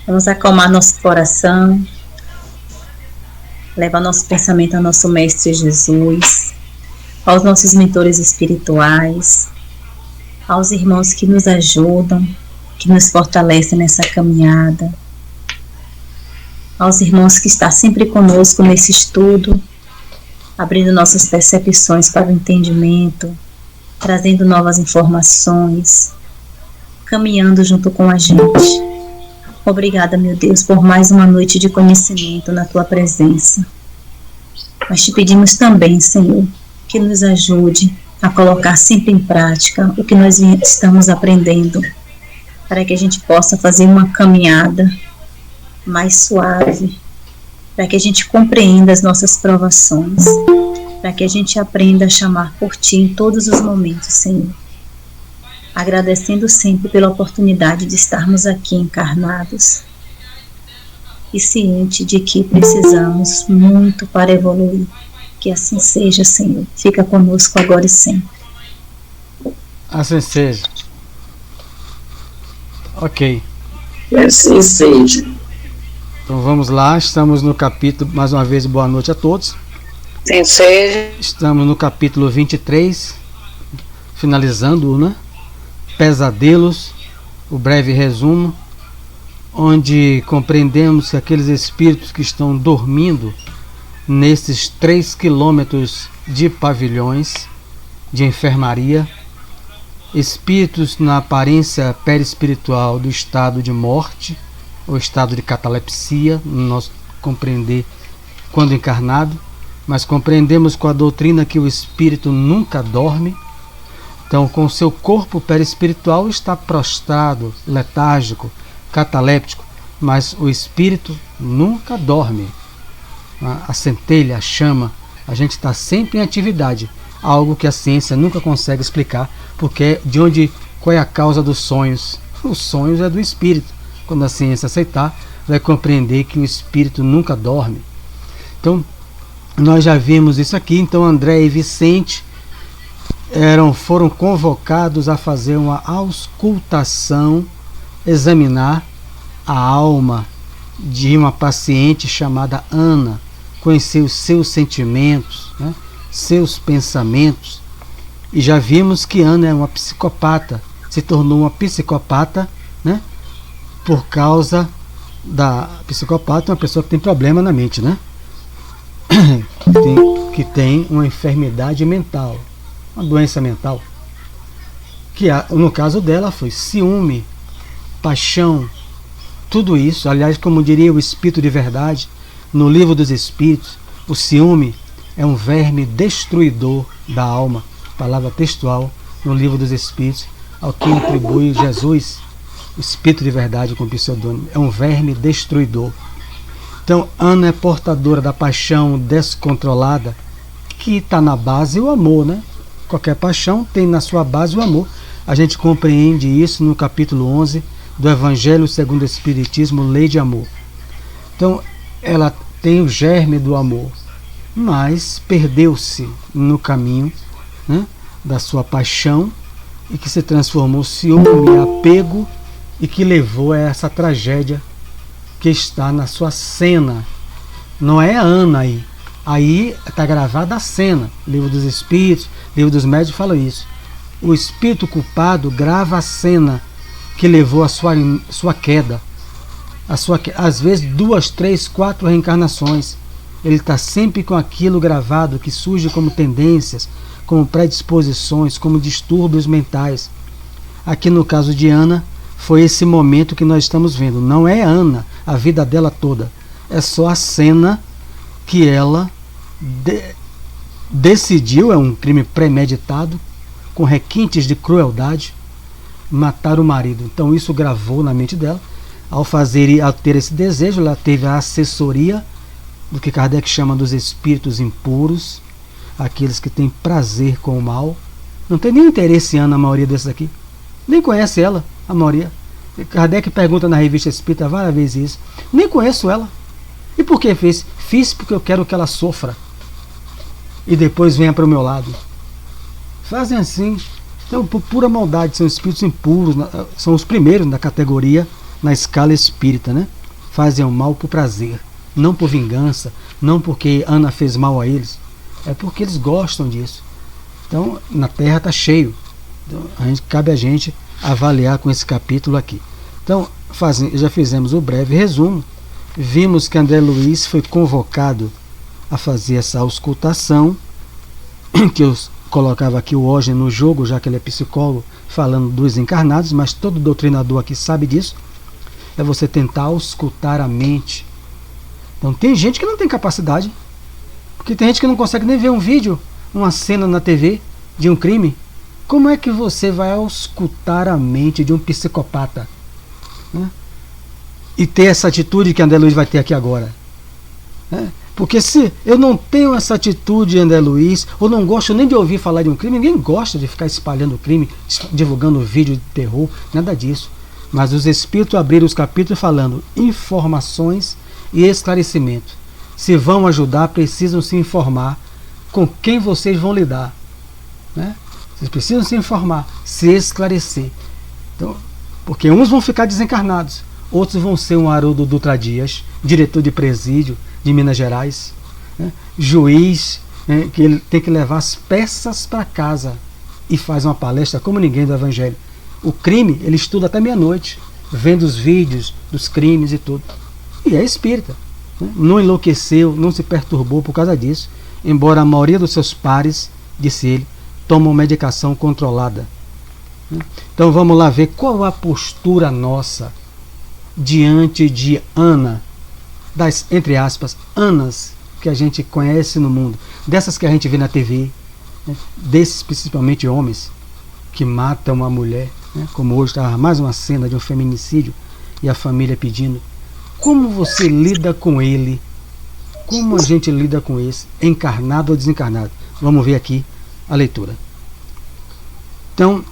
Vamos acalmar nosso coração, levar nosso pensamento ao nosso Mestre Jesus, aos nossos mentores espirituais, aos irmãos que nos ajudam, que nos fortalecem nessa caminhada, aos irmãos que estão sempre conosco nesse estudo, abrindo nossas percepções para o entendimento, trazendo novas informações, caminhando junto com a gente. Obrigada, meu Deus, por mais uma noite de conhecimento na Tua presença. Mas te pedimos também, Senhor, que nos ajude a colocar sempre em prática o que nós estamos aprendendo, para que a gente possa fazer uma caminhada mais suave, para que a gente compreenda as nossas provações, para que a gente aprenda a chamar por Ti em todos os momentos, Senhor. Agradecendo sempre pela oportunidade de estarmos aqui encarnados e ciente de que precisamos muito para evoluir. Que assim seja, Senhor. Fica conosco agora e sempre. Assim seja. Ok. Assim seja. Então vamos lá, estamos no capítulo, mais uma vez, boa noite a todos. Assim seja. Estamos no capítulo 23, finalizando, né? Pesadelos, o breve resumo, onde compreendemos que aqueles espíritos que estão dormindo nesses 3 quilômetros de pavilhões de enfermaria, espíritos na aparência perispiritual do estado de morte, ou estado de catalepsia, nós compreender quando encarnado, mas compreendemos com a doutrina que o espírito nunca dorme. Então, com o seu corpo perispiritual está prostrado, letárgico, cataléptico, mas o espírito nunca dorme. A centelha, a chama, a gente está sempre em atividade, algo que a ciência nunca consegue explicar, porque qual é a causa dos sonhos? Os sonhos é do espírito. Quando a ciência aceitar, vai compreender que o espírito nunca dorme. Então, nós já vimos isso aqui. Então, André e Vicente foram convocados a fazer uma auscultação, examinar a alma de uma paciente chamada Ana, conhecer os seus sentimentos, né, seus pensamentos. E já vimos que Ana é uma psicopata, se tornou uma psicopata, né, por causa da psicopata, uma pessoa que tem problema na mente, né, que tem uma enfermidade mental, uma doença mental, que no caso dela foi ciúme, paixão, tudo isso. Aliás, como diria o Espírito de Verdade no Livro dos Espíritos, o ciúme é um verme destruidor da alma, palavra textual no Livro dos Espíritos, ao que atribui Jesus, o Espírito de Verdade com pseudônimo, é um verme destruidor. Então, Ana é portadora da paixão descontrolada, que está na base o amor, né? Qualquer paixão tem na sua base o amor. A gente compreende isso no capítulo 11 do Evangelho segundo o Espiritismo, Lei de Amor. Então, ela tem o germe do amor, mas perdeu-se no caminho, né, da sua paixão, e que se transformou em ciúme, apego, e que levou a essa tragédia que está na sua cena. Não é a Ana aí. Aí está gravada a cena. Livro dos Espíritos, Livro dos Médiuns fala isso. O espírito culpado grava a cena que levou a sua queda. Às vezes 2, 3, 4 reencarnações. Ele está sempre com aquilo gravado que surge como tendências, como predisposições, como distúrbios mentais. Aqui no caso de Ana, foi esse momento que nós estamos vendo. Não é Ana, a vida dela toda. É só a cena que ela decidiu, é um crime premeditado, com requintes de crueldade, matar o marido. Então isso gravou na mente dela. Ao ter esse desejo, ela teve a assessoria do que Kardec chama dos espíritos impuros, aqueles que têm prazer com o mal. Não tem nenhum interesse em Ana, a maioria desses aqui. Nem conhece ela, a maioria. Kardec pergunta na Revista Espírita várias vezes isso. Nem conheço ela. E por que fez? Fiz porque eu quero que ela sofra e depois venha para o meu lado. Fazem assim. Então, por pura maldade, são espíritos impuros, são os primeiros da categoria na escala espírita, né? Fazem o mal por prazer, não por vingança, não porque Ana fez mal a eles, é porque eles gostam disso. Então, na Terra está cheio. Então, cabe a gente avaliar com esse capítulo aqui. Então, já fizemos o breve resumo. Vimos que André Luiz foi convocado a fazer essa auscultação, que eu colocava aqui o Osni no jogo, já que ele é psicólogo, falando dos encarnados, mas todo doutrinador aqui sabe disso. É você tentar auscultar a mente. Então tem gente que não tem capacidade, porque tem gente que não consegue nem ver um vídeo, uma cena na TV de um crime. Como é que você vai auscultar a mente de um psicopata, né? E ter essa atitude que André Luiz vai ter aqui agora, né? Porque se eu não tenho essa atitude, André Luiz, ou não gosto nem de ouvir falar de um crime, ninguém gosta de ficar espalhando o crime, divulgando vídeo de terror, nada disso. Mas os espíritos abriram os capítulos falando informações e esclarecimento. Se vão ajudar, precisam se informar com quem vocês vão lidar, né? Vocês precisam se informar, se esclarecer. Então, porque uns vão ficar desencarnados, outros vão ser um Haroldo Dutra Dias, diretor de presídio de Minas Gerais, né? Juiz, né? Que ele tem que levar as peças para casa e faz uma palestra como ninguém do Evangelho. O crime, ele estuda até meia-noite, vendo os vídeos dos crimes e tudo. E é espírita, né? Não enlouqueceu, não se perturbou por causa disso, embora a maioria dos seus pares, disse ele, tomam medicação controlada. Então vamos lá ver qual a postura nossa diante de Ana, das, entre aspas, Anas que a gente conhece no mundo, dessas que a gente vê na TV, né? Desses principalmente homens que matam uma mulher, né? Como hoje estava mais uma cena de um feminicídio e a família pedindo. Como você lida com ele? Como a gente lida com esse, encarnado ou desencarnado? Vamos ver aqui a leitura. Então,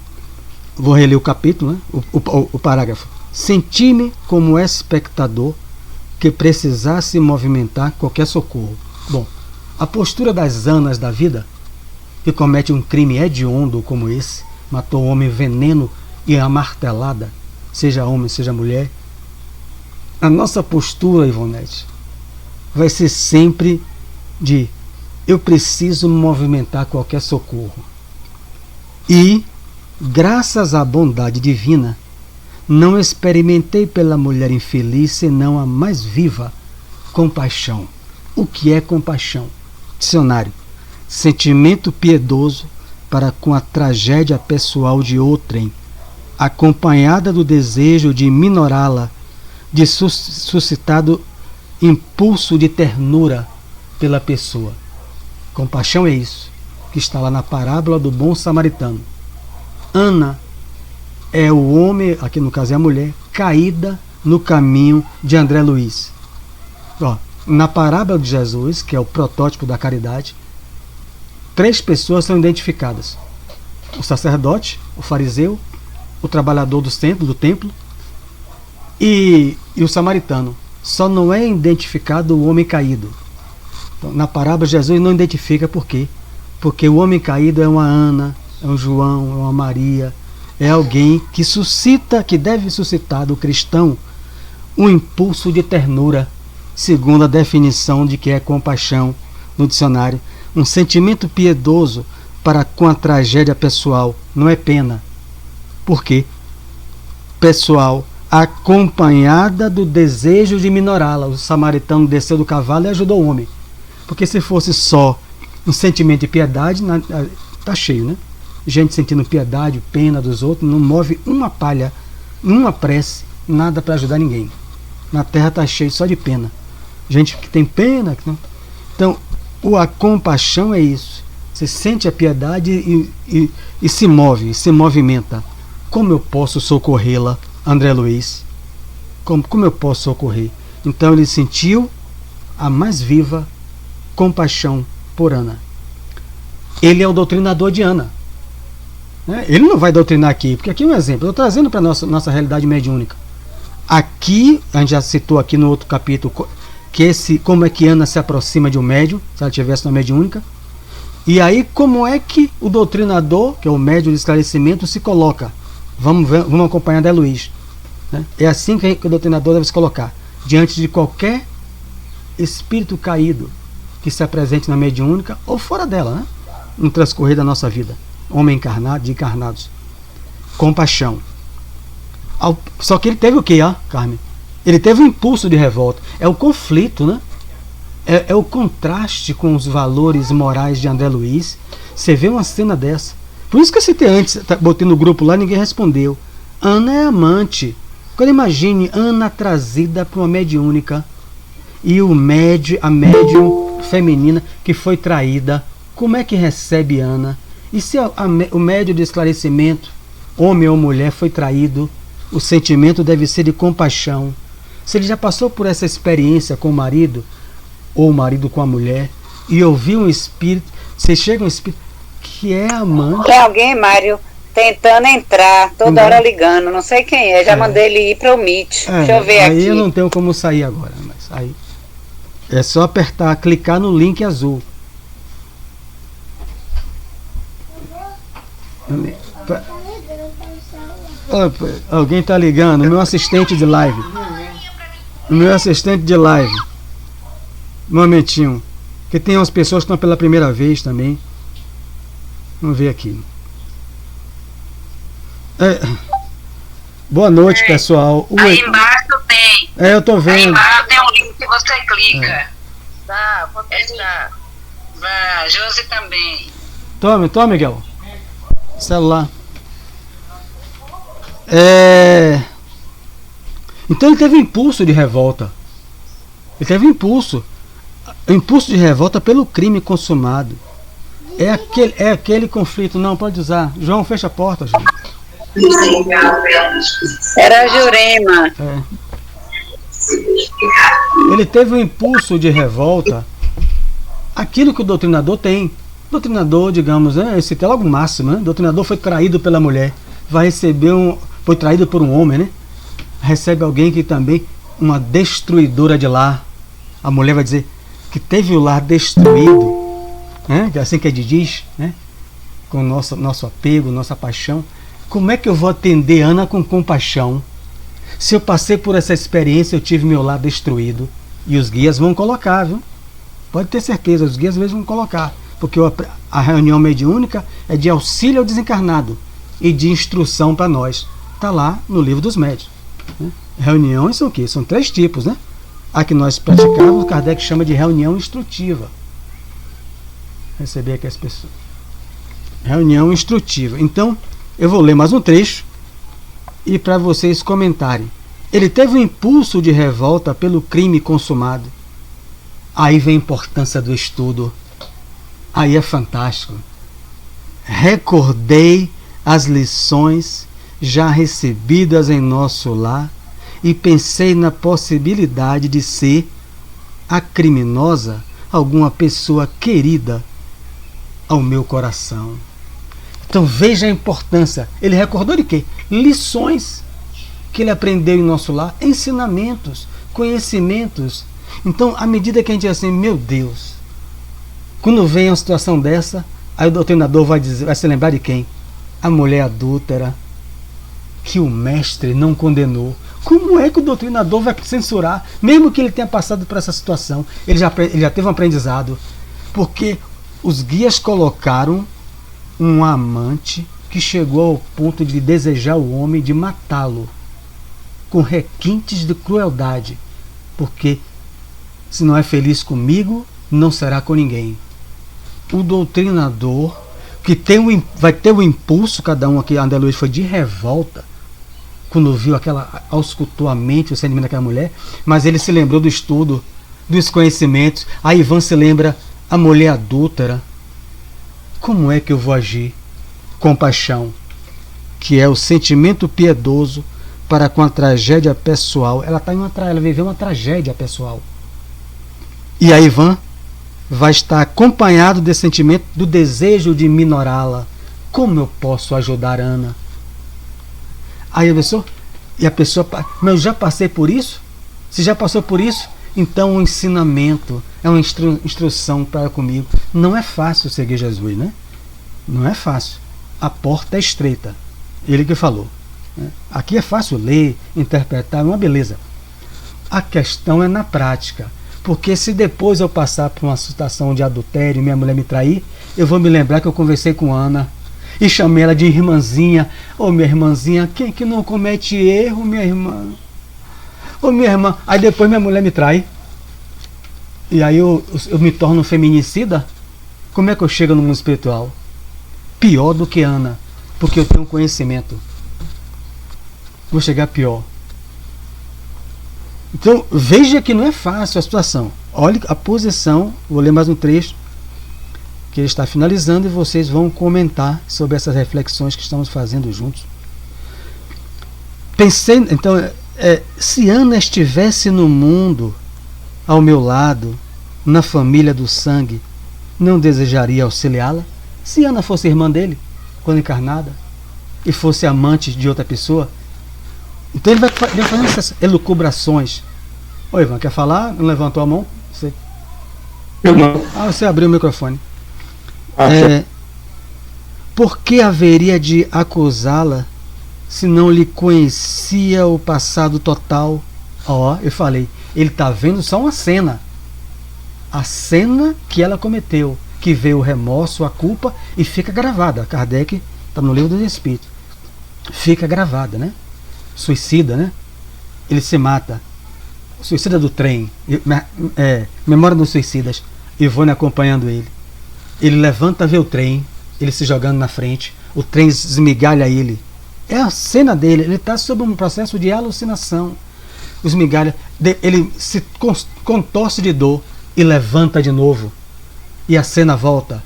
vou reler o capítulo, né? o parágrafo. Senti-me como espectador que precisasse movimentar qualquer socorro. Bom, a postura das Anas da vida, que comete um crime hediondo como esse, matou um homem veneno e a martelada, seja homem, seja mulher, a nossa postura, Ivonete, vai ser sempre de eu preciso movimentar qualquer socorro. E, graças à bondade divina, não experimentei pela mulher infeliz senão a mais viva compaixão. O que é compaixão? Dicionário: sentimento piedoso para com a tragédia pessoal de outrem, acompanhada do desejo de minorá-la, de suscitado impulso de ternura pela pessoa. Compaixão é isso, que está lá na parábola do bom samaritano. Ana é o homem, aqui no caso é a mulher, caída no caminho de André Luiz. Ó, na parábola de Jesus, que é o protótipo da caridade, 3 pessoas são identificadas: o sacerdote, o fariseu, o trabalhador do templo e o samaritano. Só não é identificado o homem caído. Então, na parábola Jesus não identifica por quê? Porque o homem caído é uma Ana, é um João, é uma Maria, é alguém que suscita, que deve suscitar do cristão um impulso de ternura, segundo a definição de que é compaixão no dicionário, um sentimento piedoso para com a tragédia pessoal, não é pena. Por quê? Pessoal, acompanhada do desejo de minorá-la. O samaritano desceu do cavalo e ajudou o homem. Porque se fosse só um sentimento de piedade, está cheio, né? Gente sentindo piedade, pena dos outros, não move uma palha, uma prece, nada para ajudar ninguém. Na terra está cheio só de pena. Gente que tem pena. Então, a compaixão é isso. Você sente a piedade e se move, se movimenta. Como eu posso socorrê-la, André Luiz? Como eu posso socorrer? Então ele sentiu a mais viva compaixão por Ana. Ele é o doutrinador de Ana. Ele não vai doutrinar aqui, porque aqui é um exemplo. Eu estou trazendo para a nossa realidade mediúnica. Aqui, a gente já citou aqui no outro capítulo, como é que Ana se aproxima de um médium, se ela estivesse na mediúnica. E aí, como é que o doutrinador, que é o médium de esclarecimento, se coloca? Vamos acompanhar André Luiz. né? É assim que o doutrinador deve se colocar diante de qualquer espírito caído que se apresente na mediúnica ou fora dela, né? No transcorrer da nossa vida, homem encarnado, de encarnados. Compaixão. Só que ele teve o quê, Carmen? Ele teve um impulso de revolta. É o conflito, né? É o contraste com os valores morais de André Luiz. Você vê uma cena dessa. Por isso que eu citei antes, botei no grupo lá, ninguém respondeu. Ana é amante. Agora imagine Ana trazida para uma mediúnica e a médium feminina que foi traída. Como é que recebe Ana? E se o médium de esclarecimento, homem ou mulher, foi traído, o sentimento deve ser de compaixão. Se ele já passou por essa experiência com o marido, ou o marido com a mulher, e ouviu um espírito, você chega um espírito que é amante. Tem alguém, Mário, tentando entrar, toda hora ligando, não sei quem é, já mandei ele ir para o Meet. Deixa eu ver aí aqui. Aí eu não tenho como sair agora, mas aí é só apertar, clicar no link azul. Opa, alguém está ligando, meu assistente de live. O meu assistente de live. Um momentinho. Porque tem umas pessoas que estão pela primeira vez também. Vamos ver aqui. Boa noite, pessoal. Aí embaixo tem. Eu tô vendo. Aí embaixo tem um link que você clica. Tá, vou testar. Vai, Josi também. Tome, Miguel. Celular. Então ele teve impulso de revolta. Ele teve impulso de revolta pelo crime consumado. É aquele conflito. Não, pode usar. João, fecha a porta, João. Era a Jurema. Ele teve um impulso de revolta. Aquilo que o doutrinador tem. O doutrinador, digamos, esse é logo o máximo, né? O doutrinador foi traído pela mulher. Vai receber foi traído por um homem, né? Recebe alguém que também, uma destruidora de lar. A mulher vai dizer que teve o lar destruído, né? Que é assim que a gente diz, né? Com o nosso apego, nossa paixão. Como é que eu vou atender Ana com compaixão? Se eu passei por essa experiência, eu tive meu lar destruído. E os guias vão colocar, viu? Pode ter certeza, os guias mesmo vão colocar. Porque a reunião mediúnica é de auxílio ao desencarnado e de instrução para nós. Está lá no livro dos médiuns. Né? Reuniões são o quê? São 3 tipos, né? A que nós praticamos, Kardec chama de reunião instrutiva. Receber aqui as pessoas. Reunião instrutiva. Então, eu vou ler mais um trecho e para vocês comentarem. Ele teve um impulso de revolta pelo crime consumado. Aí vem a importância do estudo. Aí é fantástico. Recordei as lições já recebidas em nosso lar e pensei na possibilidade de ser a criminosa alguma pessoa querida ao meu coração. Então veja a importância. Ele recordou de quê? Lições que ele aprendeu em nosso lar, ensinamentos, conhecimentos. Então, à medida que a gente diz assim, meu Deus, quando vem uma situação dessa, aí o doutrinador vai se lembrar de quem? A mulher adúltera, que o mestre não condenou. Como é que o doutrinador vai censurar, mesmo que ele tenha passado por essa situação? Ele já teve um aprendizado, porque os guias colocaram um amante que chegou ao ponto de desejar o homem, de matá-lo, com requintes de crueldade, porque se não é feliz comigo, não será com ninguém. O doutrinador, que vai ter o impulso, cada um aqui, André Luiz foi de revolta, quando viu auscultou a mente, o sentimento daquela mulher, mas ele se lembrou do estudo, dos conhecimentos. A Ivan se lembra, a mulher adúltera. Como é que eu vou agir? Compaixão, que é o sentimento piedoso para com a tragédia pessoal. Ela viveu uma tragédia pessoal. E a Ivan vai estar acompanhado desse sentimento do desejo de minorá-la. Como eu posso ajudar Ana? Aí a pessoa, mas eu já passei por isso? Você já passou por isso? Então o ensinamento é uma instrução para comigo. Não é fácil seguir Jesus, né? Não é fácil. A porta é estreita. Ele que falou. Aqui é fácil ler, interpretar, é uma beleza. A questão é na prática. Porque se depois eu passar por uma situação de adultério e minha mulher me trair, eu vou me lembrar que eu conversei com Ana e chamei ela de irmãzinha. Ô, minha irmãzinha, quem que não comete erro, minha irmã? Ô, minha irmã. Aí depois minha mulher me trai. E aí eu me torno um feminicida. Como é que eu chego no mundo espiritual? Pior do que Ana. Porque eu tenho conhecimento. Vou chegar pior. Então, veja que não é fácil a situação. Olhe a posição, vou ler mais um trecho, que ele está finalizando, e vocês vão comentar sobre essas reflexões que estamos fazendo juntos. Pensei, então, se Ana estivesse no mundo, ao meu lado, na família do sangue, não desejaria auxiliá-la? Se Ana fosse irmã dele, quando encarnada, e fosse amante de outra pessoa, então ele vai fazendo essas elucubrações. Ô, Ivan, quer falar? Não levantou a mão? Eu não. Você abriu o microfone. Por que haveria de acusá-la se não lhe conhecia o passado total? Eu falei, ele está vendo só uma cena. A cena que ela cometeu, que veio o remorso, a culpa, e fica gravada. Kardec está no Livro dos Espíritos. Fica gravada, né? Suicida, né? Ele se mata. Suicida do trem. Memória dos Suicidas. Ivone acompanhando ele. Ele levanta, vê o trem, ele se jogando na frente, o trem esmigalha ele. É a cena dele, ele está sob um processo de alucinação. Os migalha, ele se contorce de dor e levanta de novo. E a cena volta.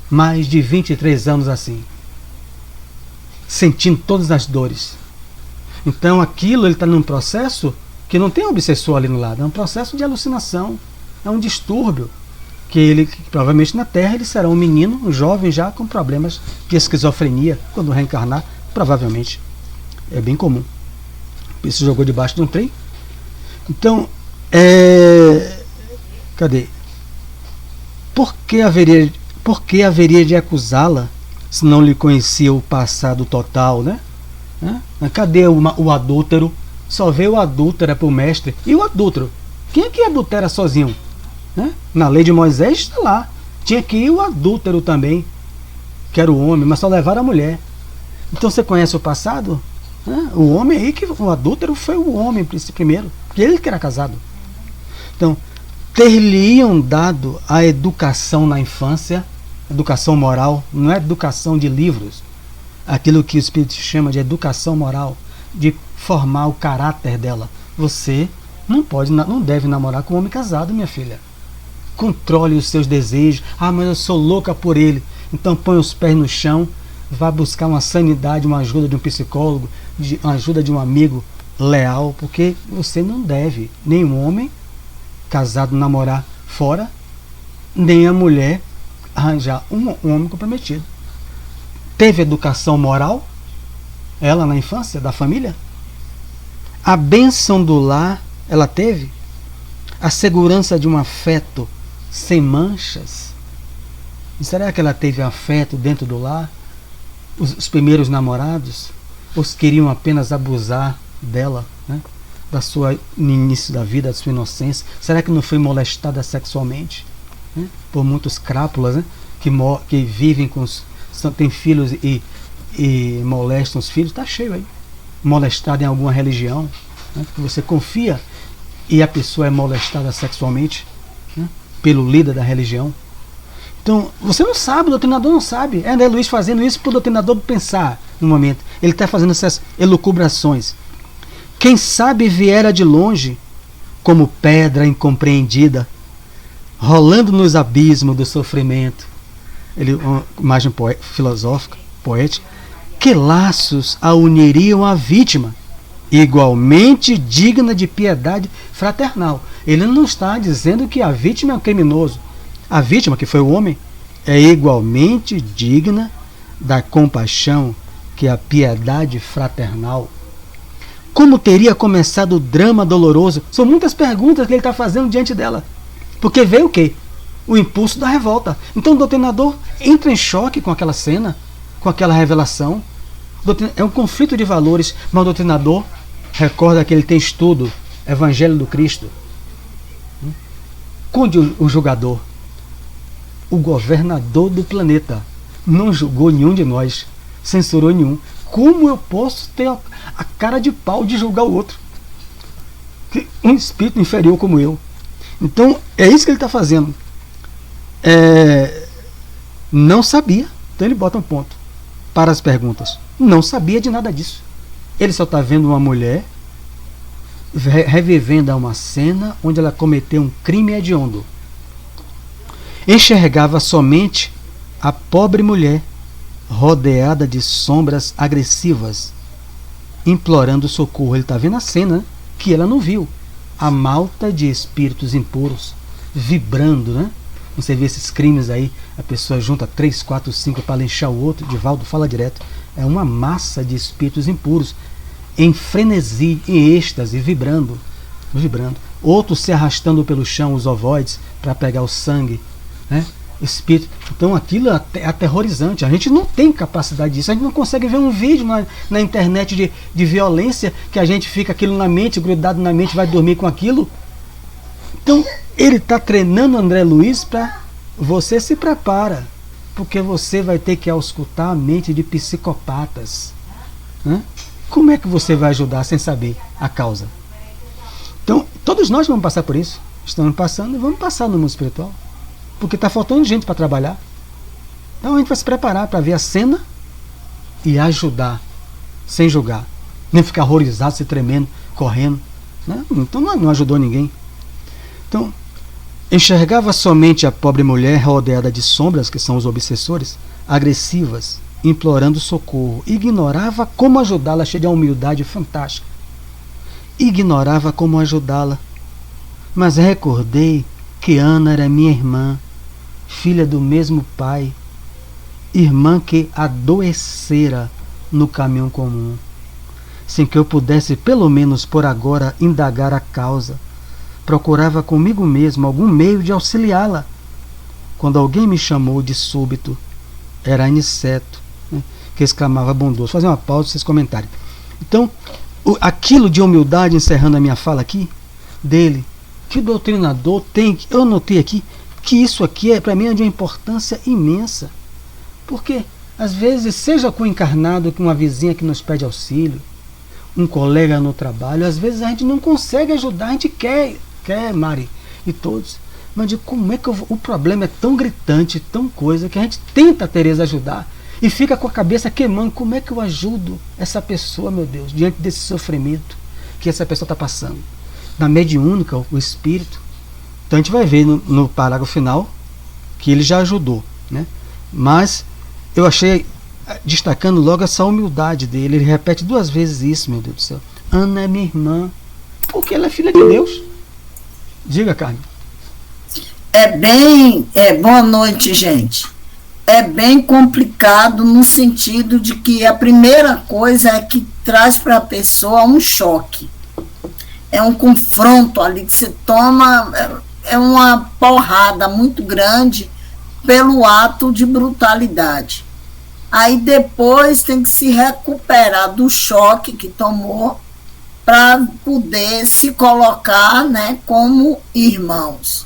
Mais de 23 anos assim. Sentindo todas as dores. Então aquilo, ele está num processo que não tem um obsessor ali no lado, é um processo de alucinação, é um distúrbio, que provavelmente na Terra ele será um menino, um jovem já com problemas de esquizofrenia, quando reencarnar, provavelmente, é bem comum. Ele se jogou debaixo de um trem. Então, cadê? Por que haveria de acusá-la se não lhe conhecia o passado total, né? Cadê o adúltero? Só veio o adúltero para o mestre. E o adúltero? Quem é que adultera sozinho? Na lei de Moisés está lá. Tinha que ir o adúltero também, que era o homem, mas só levaram a mulher. Então você conhece o passado? O homem aí, que o adúltero foi o homem primeiro, porque ele que era casado. Então, ter-lhe-iam dado a educação na infância, educação moral, não é educação de livros, aquilo que o Espírito chama de educação moral, de formar o caráter dela. Você não deve namorar com um homem casado, minha filha. Controle os seus desejos. Mas eu sou louca por ele. Então põe os pés no chão, vá buscar uma sanidade, uma ajuda de um psicólogo, uma ajuda de um amigo leal, porque você não deve, nem um homem casado namorar fora, nem a mulher arranjar um homem comprometido. Teve educação moral, ela na infância, da família? A bênção do lar, ela teve? A segurança de um afeto sem manchas? E será que ela teve afeto dentro do lar? Os primeiros namorados? Ou queriam apenas abusar dela, né? No início da vida, da sua inocência? Será que não foi molestada sexualmente, né? Por muitos crápulas, né? Que vivem têm filhos e molestam os filhos? Está cheio aí. Molestado em alguma religião, né? Você confia e a pessoa é molestada sexualmente, né? Pelo líder da religião. Então, você não sabe, o doutrinador não sabe. É André Luiz fazendo isso para o doutrinador pensar no momento. Ele está fazendo essas elucubrações. Quem sabe viera de longe, como pedra incompreendida, rolando nos abismos do sofrimento. Uma imagem filosófica, poética. Que laços a uniriam à vítima, igualmente digna de piedade fraternal. Ele não está dizendo que a vítima é um criminoso. A vítima, que foi o homem, é igualmente digna da compaixão que a piedade fraternal. Como teria começado o drama doloroso? São muitas perguntas que ele está fazendo diante dela. Porque veio o quê? O impulso da revolta. Então o doutrinador entra em choque com aquela cena, com aquela revelação. É um conflito de valores, mas o doutrinador recorda que ele tem estudo, Evangelho do Cristo. Onde o julgador, o governador do planeta, não julgou nenhum de nós, censurou nenhum. Como eu posso ter a cara de pau de julgar o outro? Um espírito inferior como eu. Então, é isso que ele está fazendo. Não sabia. Então ele bota um ponto para as perguntas. Não sabia de nada disso. Ele só está vendo uma mulher revivendo uma cena onde ela cometeu um crime hediondo. Enxergava somente a pobre mulher rodeada de sombras agressivas, implorando socorro. Ele está vendo a cena que ela não viu. A malta de espíritos impuros vibrando, né? Você vê esses crimes aí, a pessoa junta 3, 4, 5 para linchar o outro. Divaldo fala direto. É uma massa de espíritos impuros em frenesi, em êxtase, vibrando. Outros se arrastando pelo chão, os ovoides, para pegar o sangue, né? Espírito. Então aquilo é aterrorizante. A gente não tem capacidade disso. A gente não consegue ver um vídeo na internet de violência que a gente fica aquilo na mente, grudado na mente, vai dormir com aquilo. Então ele está treinando André Luiz para você se prepara, porque você vai ter que auscultar a mente de psicopatas, né? Como é que você vai ajudar sem saber a causa? Então todos nós vamos passar por isso. Estamos passando e vamos passar no mundo espiritual. Porque está faltando gente para trabalhar. Então a gente vai se preparar para ver a cena e ajudar, sem julgar. Nem ficar horrorizado, se tremendo, correndo, né? Então não ajudou ninguém. Então, enxergava somente a pobre mulher rodeada de sombras, que são os obsessores, agressivas, implorando socorro. Ignorava como ajudá-la, cheia de uma humildade fantástica. Ignorava como ajudá-la. Mas recordei que Ana era minha irmã, filha do mesmo pai, irmã que adoecera no caminho comum, sem que eu pudesse pelo menos por agora indagar a causa. Procurava comigo mesmo algum meio de auxiliá-la, quando alguém me chamou de súbito. Era Aniceto, né, que exclamava bondoso. Vou fazer uma pausa para vocês comentarem. Então, aquilo de humildade, encerrando a minha fala aqui, dele, que o doutrinador tem, eu anotei aqui, que isso aqui para mim é de uma importância imensa. Porque, às vezes, seja com o encarnado, com uma vizinha que nos pede auxílio, um colega no trabalho, às vezes a gente não consegue ajudar, a gente quer Mari, e todos. Mas de como é que o problema é tão gritante, tão coisa, que a gente tenta, Tereza, ajudar, e fica com a cabeça queimando. Como é que eu ajudo essa pessoa, meu Deus, diante desse sofrimento que essa pessoa está passando? Na mediúnica, o espírito. Então a gente vai ver no parágrafo final que ele já ajudou, né? Mas eu achei, destacando logo essa humildade dele. Ele repete 2 vezes isso, meu Deus do céu. Ana é minha irmã, porque ela é filha de Deus. Diga, Carmen. Boa noite, gente. É bem complicado no sentido de que a primeira coisa é que traz para a pessoa um choque. É um confronto ali que você toma, é uma porrada muito grande pelo ato de brutalidade. Aí depois tem que se recuperar do choque que tomou para poder se colocar, né, como irmãos.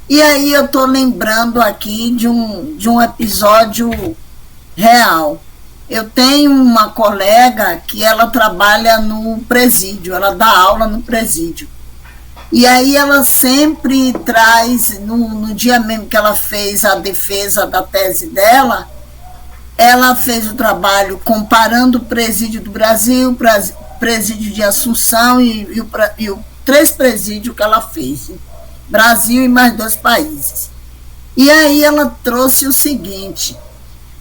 E aí eu estou lembrando aqui de um episódio real. Eu tenho uma colega que ela trabalha no presídio, ela dá aula no presídio. E aí ela sempre traz, no dia mesmo que ela fez a defesa da tese dela, ela fez o trabalho comparando o presídio do Brasil, presídio de Assunção e o 3 presídios que ela fez, Brasil e mais 2 países. E aí ela trouxe o seguinte: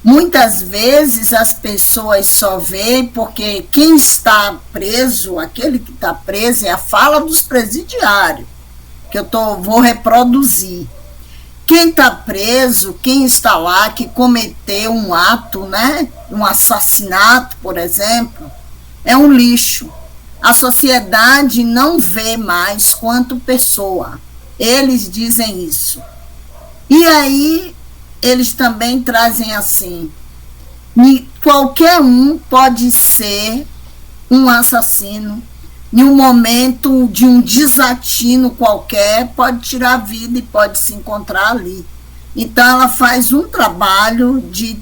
muitas vezes as pessoas só veem porque quem está preso, aquele que está preso, é a fala dos presidiários, que vou reproduzir. Quem está preso, quem está lá, que cometeu um ato, né, um assassinato, por exemplo, é um lixo. A sociedade não vê mais quanto pessoa. Eles dizem isso. E aí eles também trazem assim: Qualquer um pode ser um assassino. Em um momento de um desatino qualquer, pode tirar a vida e pode se encontrar ali. Então, ela faz um trabalho de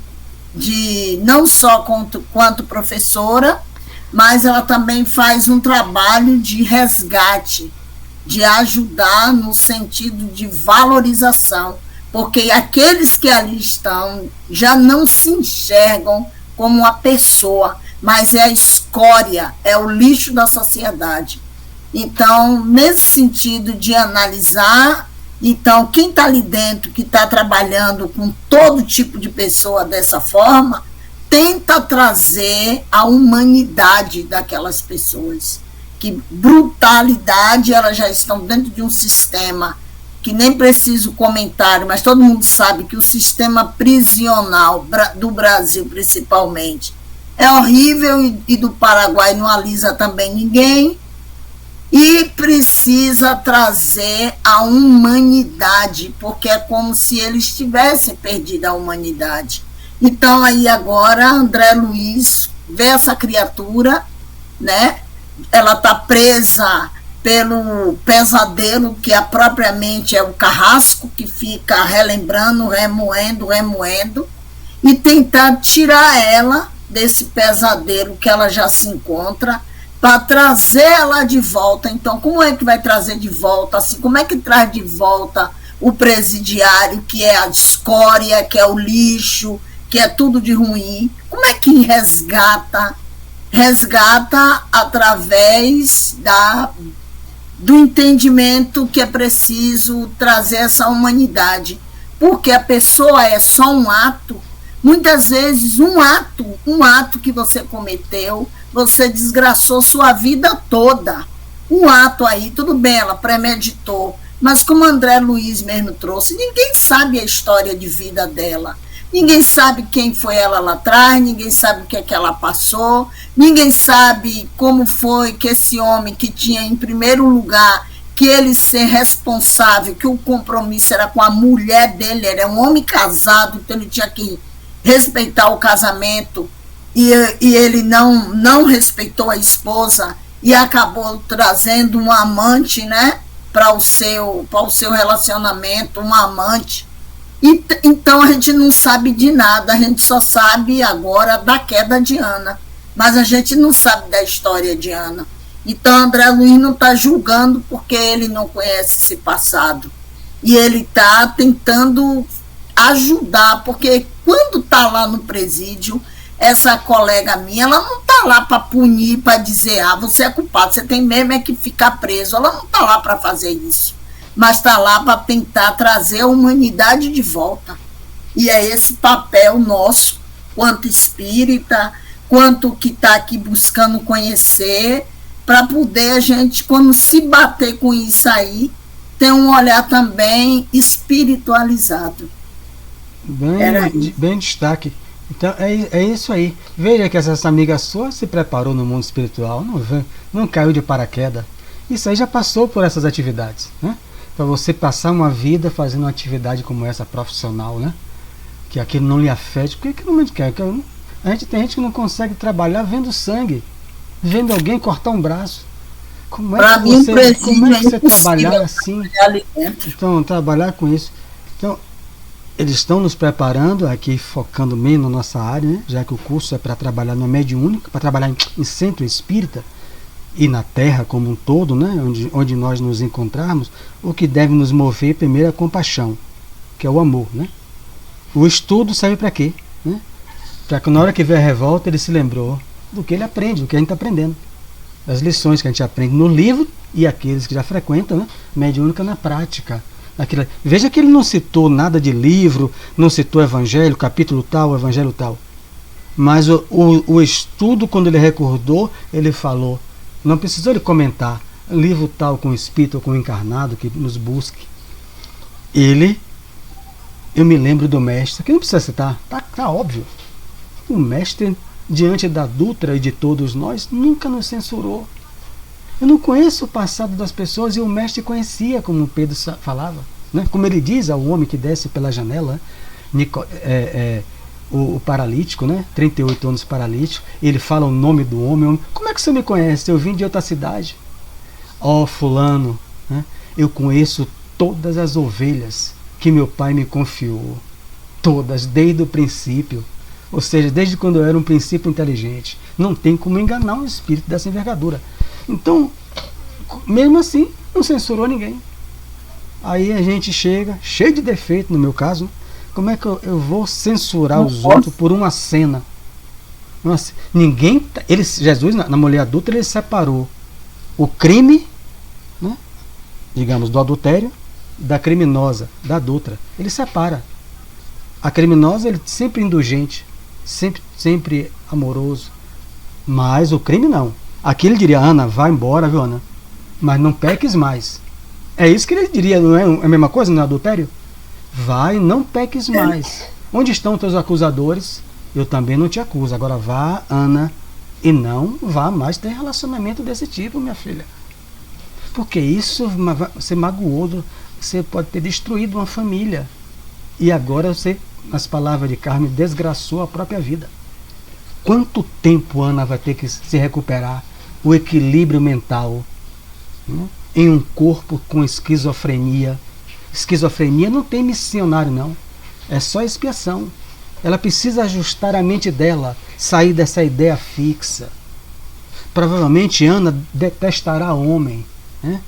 não só quanto professora, mas ela também faz um trabalho de resgate, de ajudar no sentido de valorização, porque aqueles que ali estão já não se enxergam como uma pessoa, mas é a escória, é o lixo da sociedade. Então, nesse sentido de analisar, então, quem está ali dentro, que está trabalhando com todo tipo de pessoa dessa forma, tenta trazer a humanidade daquelas pessoas. Que brutalidade, elas já estão dentro de um sistema que nem preciso comentário, mas todo mundo sabe que o sistema prisional do Brasil, principalmente, é horrível, e do Paraguai não alisa também ninguém, e precisa trazer a humanidade, porque é como se eles tivessem perdido a humanidade. Então, aí agora, André Luiz vê essa criatura, né? Ela está presa pelo pesadelo, que propriamente é o carrasco, que fica relembrando, remoendo, e tentar tirar ela desse pesadelo que ela já se encontra, para trazer ela de volta. Então, como é que vai trazer de volta? Assim, como é que traz de volta o presidiário, que é a escória, que é o lixo, que é tudo de ruim? Como é que resgata? Resgata através do entendimento que é preciso trazer essa humanidade, porque a pessoa é só um ato. Muitas vezes um ato que você cometeu, você desgraçou sua vida toda. Um ato aí, tudo bem, ela premeditou, mas como André Luiz mesmo trouxe, ninguém sabe a história de vida dela. Ninguém sabe quem foi ela lá atrás, ninguém sabe o que é que ela passou, ninguém sabe como foi que esse homem que tinha em primeiro lugar que ele ser responsável, que o compromisso era com a mulher dele, era um homem casado, então ele tinha que respeitar o casamento, e ele não respeitou a esposa e acabou trazendo um amante, né, para o seu relacionamento, um amante. Então a gente não sabe de nada, a gente só sabe agora da queda de Ana, mas a gente não sabe da história de Ana. Então André Luiz não está julgando porque ele não conhece esse passado, e ele está tentando ajudar, porque quando está lá no presídio, essa colega minha, ela não está lá para punir, para dizer, você é culpado, você tem mesmo é que ficar preso. Ela não está lá para fazer isso, mas está lá para tentar trazer a humanidade de volta. E é esse papel nosso, quanto espírita, quanto que está aqui buscando conhecer, para poder a gente, quando se bater com isso aí, ter um olhar também espiritualizado. Bem destaque. Então é isso aí. Veja que essa amiga sua se preparou no mundo espiritual, não caiu de paraquedas. Isso aí já passou por essas atividades, né? Para você passar uma vida fazendo uma atividade como essa, profissional, né? Que aquilo não lhe afete. Porque que não quer? Tem gente que não consegue trabalhar vendo sangue, vendo alguém cortar um braço. Como é que você trabalhar assim? Então, trabalhar com isso. Então, eles estão nos preparando aqui, focando menos na nossa área, né? Já que o curso é para trabalhar no mediúnico, para trabalhar em centro espírita e na Terra como um todo, né? Onde nós nos encontrarmos. O que deve nos mover primeiro é a compaixão, que é o amor, né? O estudo serve para quê? Né? Para que na hora que vier a revolta ele se lembrou do que ele aprende, do que a gente está aprendendo, das lições que a gente aprende no livro, e aqueles que já frequentam, né? Mediúnica na prática. Veja que ele não citou nada de livro, não citou evangelho, capítulo tal, evangelho tal. Mas o estudo, quando ele recordou, ele falou, não precisou ele comentar, livro tal com espírito ou com encarnado que nos busque. Eu me lembro do mestre, que não precisa citar, tá óbvio. O mestre, diante da Dutra e de todos nós, nunca nos censurou. Eu não conheço o passado das pessoas, e o mestre conhecia, como o Pedro falava, né? Como ele diz ao homem que desce pela janela, o paralítico, né? 38 anos paralítico, ele fala o nome do homem. Como é que você me conhece? Eu vim de outra cidade. Ó, fulano, né? Eu conheço todas as ovelhas que meu pai me confiou. Todas, desde o princípio. Ou seja, desde quando eu era um princípio inteligente. Não tem como enganar um espírito dessa envergadura. Então, mesmo assim, não censurou ninguém. Aí a gente chega, cheio de defeito no meu caso. Como é que eu vou censurar os outros por uma cena? Nossa, ninguém. Jesus, na mulher adulta, ele separou o crime, né, digamos, do adultério, da criminosa, da adulta. Ele separa. A criminosa, ele sempre indulgente, sempre amoroso. Mas o crime não. Aqui ele diria: Ana, vai embora, viu, Ana? Mas não peques mais. É isso que ele diria, não é a mesma coisa no adultério? Vai, não peques mais. Onde estão teus acusadores? Eu também não te acuso. Agora vá, Ana, e não vá mais ter relacionamento desse tipo, minha filha. Porque isso você magoou, você pode ter destruído uma família. E agora você, nas palavras de Carmen, desgraçou a própria vida. Quanto tempo Ana vai ter que se recuperar o equilíbrio mental, né, em um corpo com esquizofrenia? Esquizofrenia não tem missionário, não. É só expiação. Ela precisa ajustar a mente dela, sair dessa ideia fixa. Provavelmente Ana detestará homem, né?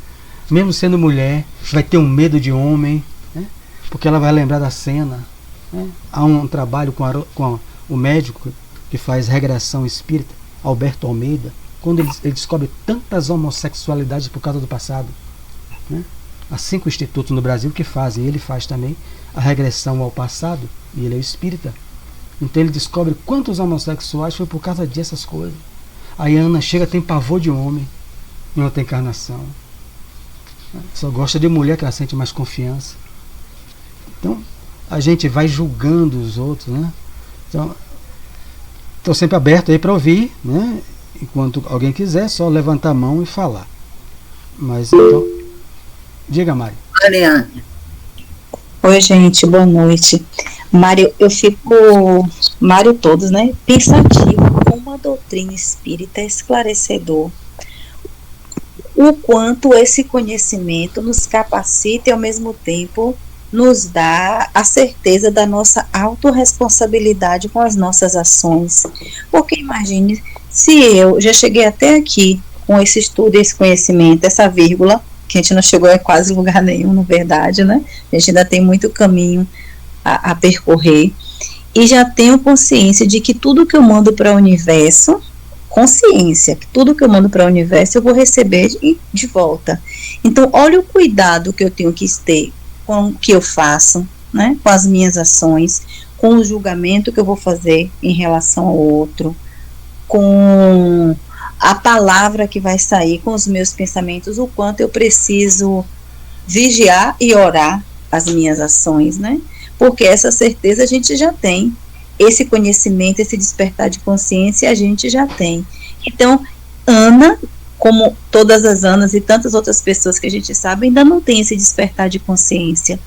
Mesmo sendo mulher, vai ter um medo de homem, né? Porque ela vai lembrar da cena, né? Há um trabalho com o médico que faz regressão espírita, Alberto Almeida, quando ele descobre tantas homossexualidades por causa do passado, né? Há 5 institutos no Brasil que fazem, ele faz também a regressão ao passado, e ele é espírita. Então ele descobre quantos homossexuais foi por causa dessas coisas. Aí Ana chega, tem pavor de homem em outra encarnação. Só gosta de mulher que ela sente mais confiança. Então a gente vai julgando os outros, né? Então estou sempre aberto aí para ouvir, né? Enquanto alguém quiser, só levantar a mão e falar. Mas então, diga, Mari. Mariane. Oi, gente, boa noite. Mário, eu fico, Mário todos, né, pensativo como a doutrina espírita é esclarecedor. O quanto esse conhecimento nos capacita e ao mesmo tempo nos dá a certeza da nossa autorresponsabilidade com as nossas ações. Porque imagine, se eu já cheguei até aqui com esse estudo, esse conhecimento, essa vírgula, que a gente não chegou a quase lugar nenhum, na verdade, né? A gente ainda tem muito caminho a percorrer, e já tenho consciência de que tudo que eu mando para o universo, consciência, que tudo que eu mando para o universo eu vou receber de volta. Então, olha o cuidado que eu tenho que ter com o que eu faço, né? Com as minhas ações, com o julgamento que eu vou fazer em relação ao outro, com a palavra que vai sair, com os meus pensamentos, o quanto eu preciso vigiar e orar as minhas ações, né? Porque essa certeza a gente já tem, esse conhecimento, esse despertar de consciência a gente já tem. Então, Ana, como todas as Anas e tantas outras pessoas que a gente sabe, ainda não tem esse despertar de consciência.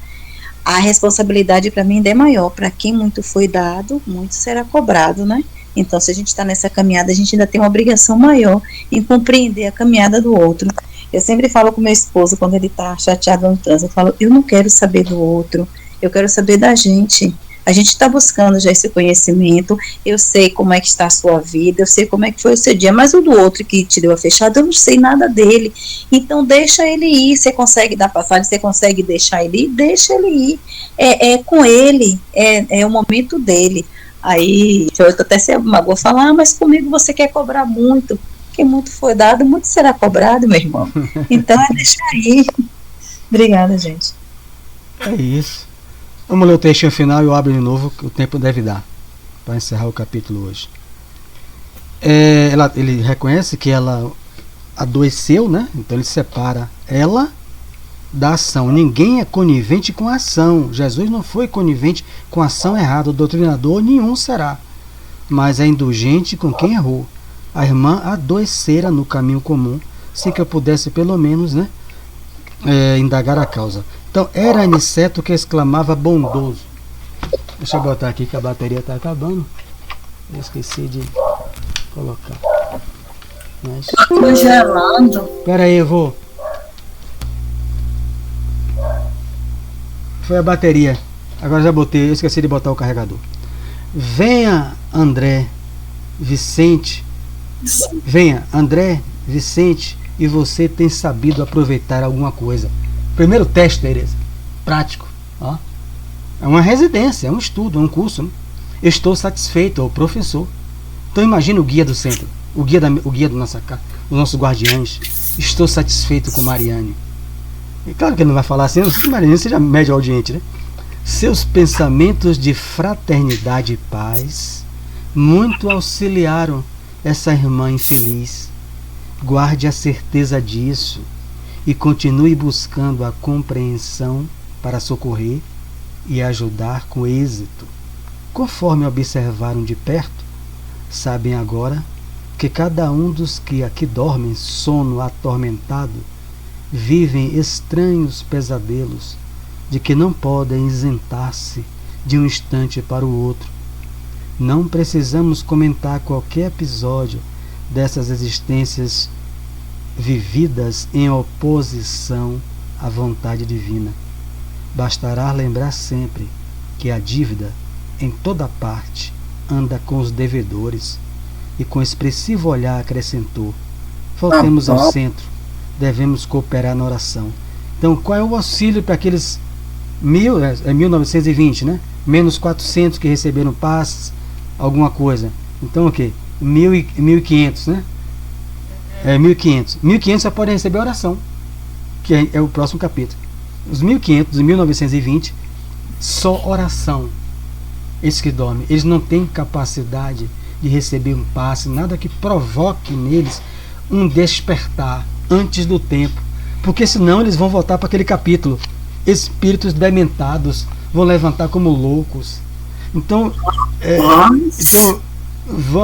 A responsabilidade para mim ainda é maior. Para quem muito foi dado, muito será cobrado, né? Então, se a gente está nessa caminhada, a gente ainda tem uma obrigação maior em compreender a caminhada do outro. Eu sempre falo com meu esposo, quando ele está chateado no trânsito, eu falo, eu não quero saber do outro, eu quero saber da gente. A gente está buscando já esse conhecimento, eu sei como é que está a sua vida, eu sei como é que foi o seu dia, mas o do outro que te deu a fechada, eu não sei nada dele. Então deixa ele ir, você consegue dar passagem, você consegue deixar ele ir, deixa ele ir. É com ele, é o momento dele. Aí eu até se magoou falar, mas comigo você quer cobrar muito, porque muito foi dado, muito será cobrado, meu irmão. Então é deixar aí. Obrigada, gente. É isso. Vamos ler o textinho final e eu abro de novo, que o tempo deve dar, para encerrar o capítulo hoje. Ele reconhece que ela adoeceu, né? Então ele separa ela da ação. Ninguém é conivente com a ação. Jesus não foi conivente com a ação errada. O doutrinador nenhum será, mas é indulgente com quem errou. A irmã adoecera no caminho comum, sem que eu pudesse pelo menos, né, indagar a causa. Então era Aniceto que exclamava bondoso. Deixa eu botar aqui que a bateria está acabando. Eu esqueci de colocar. Mas... Congelando. Pera aí, eu vou. Foi a bateria. Agora já botei, eu esqueci de botar o carregador. Venha, André Vicente. Venha, André Vicente, e você tem sabido aproveitar alguma coisa. Primeiro teste, Tereza. Prático. Ó. É uma residência, é um estudo, é um curso. Né? Estou satisfeito, o professor. Então imagina o guia do centro, o guia do nossa casa, os nossos guardiães. Estou satisfeito com Mariane. E claro que ele não vai falar assim, Mariane seja médio audiente, né? Seus pensamentos de fraternidade e paz muito auxiliaram essa irmã infeliz. Guarde a certeza disso e continue buscando a compreensão para socorrer e ajudar com êxito. Conforme observaram de perto, sabem agora que cada um dos que aqui dormem sono atormentado vivem estranhos pesadelos de que não podem isentar-se de um instante para o outro. Não precisamos comentar qualquer episódio dessas existências vividas em oposição à vontade divina. Bastará lembrar sempre que a dívida, em toda parte, anda com os devedores, e com expressivo olhar acrescentou: voltemos ao centro, devemos cooperar na oração. Então, qual é o auxílio para aqueles 1920, né? Menos 400 que receberam passes, alguma coisa. Então, o quê? 1.500, né? 1.500. 1.500 só podem receber oração, que é o próximo capítulo. Os 1.500, os 1920, só oração. Esses que dormem, eles não têm capacidade de receber um passe, nada que provoque neles um despertar antes do tempo, porque senão eles vão voltar para aquele capítulo. Espíritos dementados vão levantar como loucos. Então,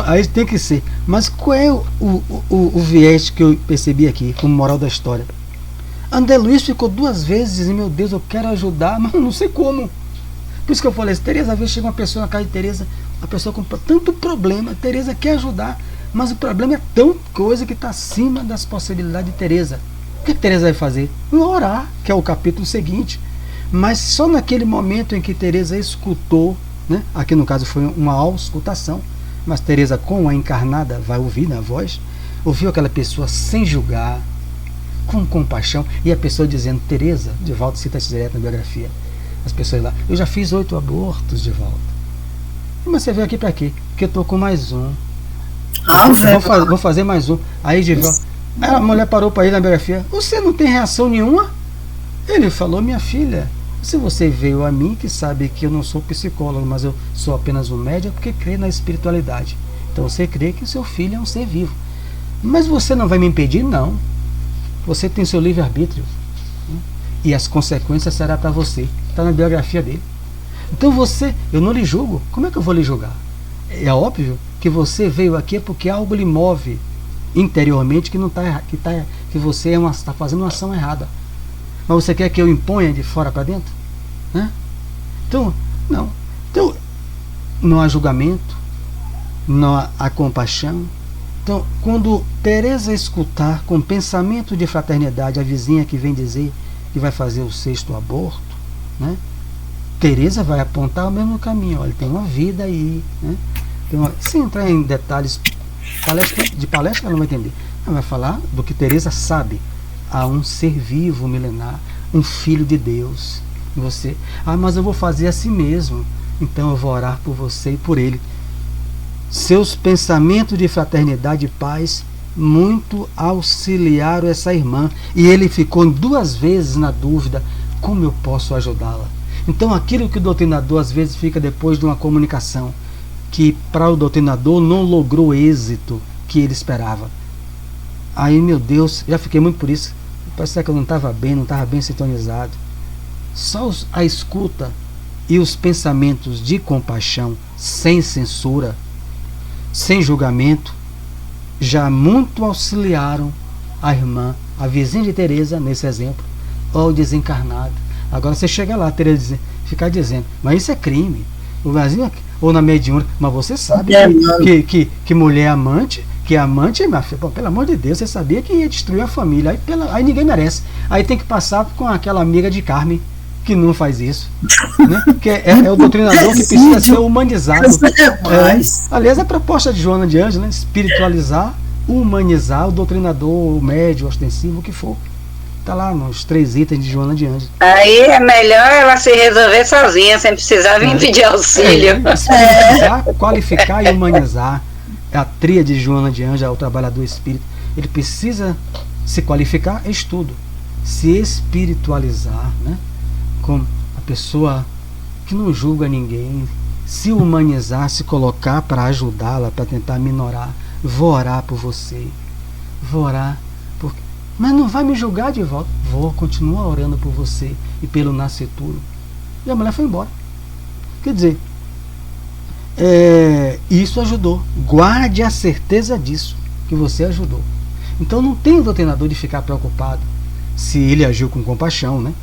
aí tem que ser. Mas qual é o viés que eu percebi aqui como moral da história? André Luiz ficou 2 vezes dizendo: meu Deus, eu quero ajudar, mas não sei como. Por isso que eu falei, Tereza, às vezes chega uma pessoa na casa de Tereza, uma pessoa com tanto problema, Tereza quer ajudar, mas o problema é tão coisa que está acima das possibilidades de Tereza. O que Tereza vai fazer? Orar, que é o capítulo seguinte. Mas só naquele momento em que Tereza escutou, né? Aqui no caso foi uma auscultação, mas Tereza, com a encarnada, vai ouvir na voz, ouviu aquela pessoa sem julgar, com compaixão, e a pessoa dizendo: Tereza, Divaldo cita isso direto na biografia, as pessoas lá: eu já fiz 8 abortos, Divaldo. Mas você veio aqui para quê? Porque eu estou com mais um. Vou fazer mais um. Aí Divaldo, a mulher parou para ir na biografia: você não tem reação nenhuma? Ele falou: minha filha, se você veio a mim, que sabe que eu não sou psicólogo, mas eu sou apenas um médium, porque crê na espiritualidade. Então você crê que o seu filho é um ser vivo. Mas você não vai me impedir? Não. Você tem seu livre-arbítrio. E as consequências serão para você. Está na biografia dele. Então eu não lhe julgo. Como é que eu vou lhe julgar? É óbvio que você veio aqui porque algo lhe move interiormente que não tá, que você está fazendo uma ação errada. Mas você quer que eu imponha de fora para dentro? Então, não. Então, não há julgamento, não há compaixão. Então, quando Tereza escutar com pensamento de fraternidade a vizinha que vem dizer que vai fazer o 6º aborto, né? Tereza vai apontar o mesmo caminho. Olha, tem uma vida aí, né? Sem entrar em detalhes de palestra, ela não vai entender. Ela vai falar do que Tereza sabe. Há um ser vivo milenar, um filho de Deus. Você: mas eu vou fazer assim mesmo, então eu vou orar por você e por ele. Seus pensamentos de fraternidade e paz muito auxiliaram essa irmã, e ele ficou 2 vezes na dúvida: como eu posso ajudá-la? Então aquilo que o doutrinador às vezes fica depois de uma comunicação que para o doutrinador não logrou o êxito que ele esperava. Aí, meu Deus, já fiquei muito por isso. Parece que eu não estava bem sintonizado. Só a escuta e os pensamentos de compaixão, sem censura, sem julgamento, já muito auxiliaram a irmã, a vizinha de Tereza, nesse exemplo, ou o desencarnado. Agora você chega lá, Tereza, ficar dizendo: mas isso é crime. O Brasil, ou na mediúnica, mas você sabe que mulher amante, que amante, minha filha, pelo amor de Deus, você sabia que ia destruir a família, aí ninguém merece. Aí tem que passar com aquela amiga de Carmen, que não faz isso, né? Que é o doutrinador que precisa ser humanizado. Aliás, a proposta de Joana de Ângeles, né? Espiritualizar, humanizar o doutrinador, o médium, ostensivo, o que for. Está lá nos 3 itens de Joana de Ângeles. Aí é melhor ela se resolver sozinha, sem precisar vir pedir auxílio. Espiritualizar, qualificar e humanizar. É a tríade de Joana de Ângeles, o trabalhador espírita. Ele precisa se qualificar, estudo. Se espiritualizar, né? Como a pessoa que não julga ninguém, se humanizar, se colocar para ajudá-la, para tentar minorar. Vou orar por você, vou orar, mas não vai me julgar de volta. Vou continuar orando por você e pelo nascituro. E a mulher foi embora. Quer dizer, isso ajudou. Guarde a certeza disso, que você ajudou. Então não tem o doutrinador de ficar preocupado se ele agiu com compaixão, né?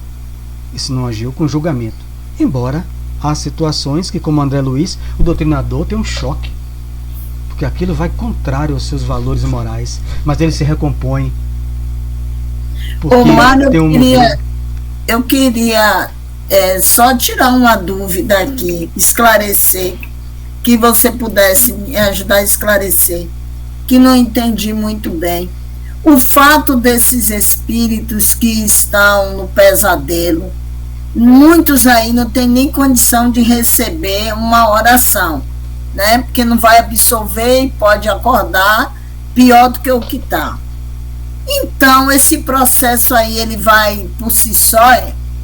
E se não agiu com julgamento. Embora há situações que, como André Luiz, o doutrinador tem um choque, porque aquilo vai contrário aos seus valores morais, mas ele se recompõe. Ô, Mário, eu queria só tirar uma dúvida aqui, esclarecer, que você pudesse me ajudar a esclarecer, que não entendi muito bem. O fato desses espíritos que estão no pesadelo, muitos aí não têm nem condição de receber uma oração, né? Porque não vai absorver e pode acordar pior do que o que está. Então, esse processo aí, ele vai, por si só,